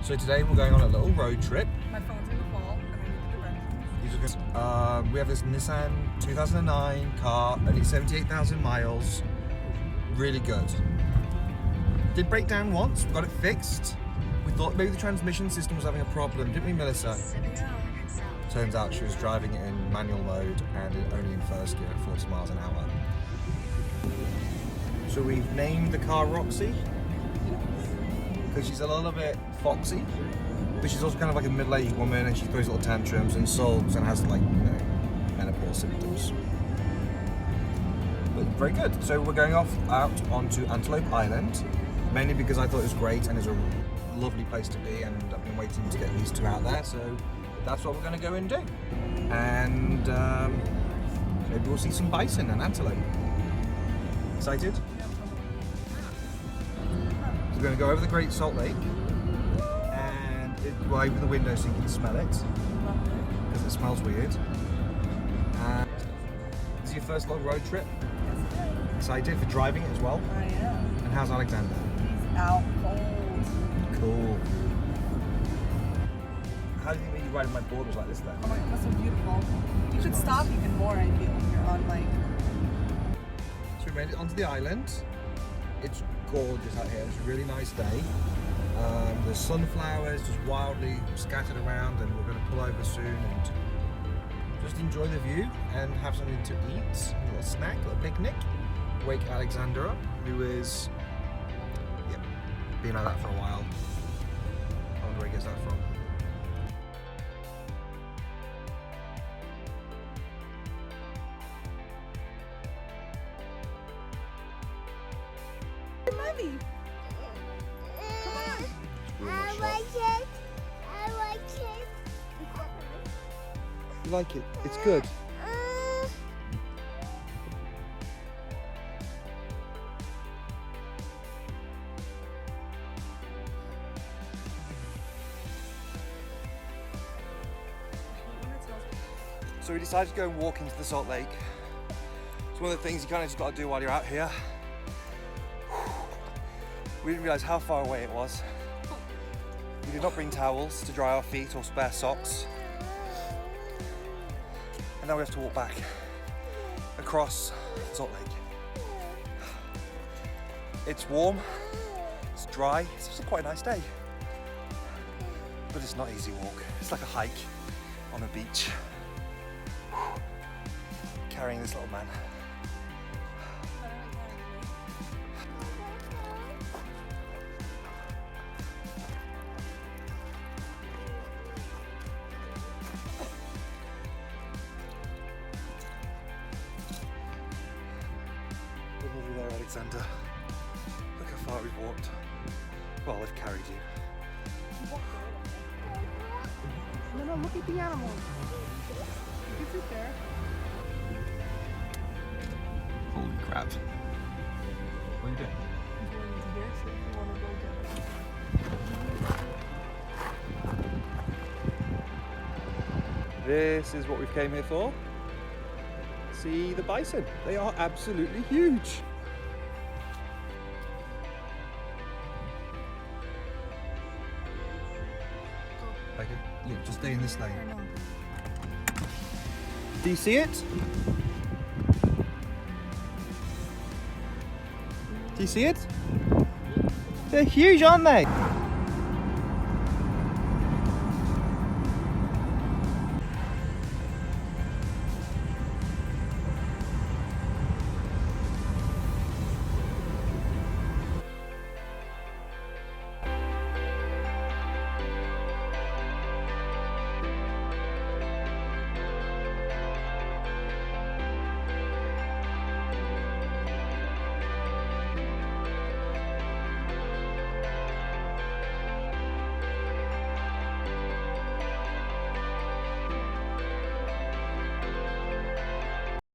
So today we're going on a little road trip. My phone's in the fall and I need to get ready. We have this Nissan 2009 car, only 78,000 miles. Really good. Did break down once, got it fixed. We thought maybe the transmission system was having a problem, didn't we, Melissa? Yeah. Turns out she was driving it in manual mode and only in first gear at 40 miles an hour. So we've named the car Roxy because she's a little bit foxy, but she's also kind of like a middle-aged woman and she throws little tantrums and sulks and has, like, you know, menopause symptoms. But very good. So we're going out onto Antelope Island, mainly because I thought it was great and it's a lovely place to be, and I've been waiting to get these two out there, so that's what we're going to go and do. And maybe we'll see some bison and antelope. Excited? So we're going to go over the Great Salt Lake and go over the window so you can smell it, because it smells weird. And this is your first long road trip? Excited for driving it as well? I am. And how's Alexander? He's out cold. Cool. How do you think riding my board was like this then? Oh my god, that's so beautiful. You should stop even more, I feel, when you're on like... So we made it onto the island. It's gorgeous out here. It's a really nice day. There's sunflowers just wildly scattered around, and we're going to pull over soon and just enjoy the view and have something to eat, a little snack, a little picnic. Wake Alexander up, who is been like that for a while. I wonder where he gets that from. Mommy! Come on! I like it. I like it. You like it? It's good. So we decided to go and walk into the Salt Lake. It's one of the things you kind of just got to do while you're out here. We didn't realise how far away it was. We did not bring towels to dry our feet or spare socks. And now we have to walk back across the Salt Lake. It's warm, it's dry, it's just quite a nice day. But it's not an easy walk. It's like a hike on a beach. Carrying this little man. Look over there, Alexander. Look how far we've walked. Well, I've carried you. No, look at the animals. You can sit there. Holy crap. What are you doing? I'm going into here, so if you want to go down. This is what we've came here for. See the bison. They are absolutely huge. Okay, yeah, just stay in this lane. I know. Do you see it? Do you see it? They're huge, aren't they?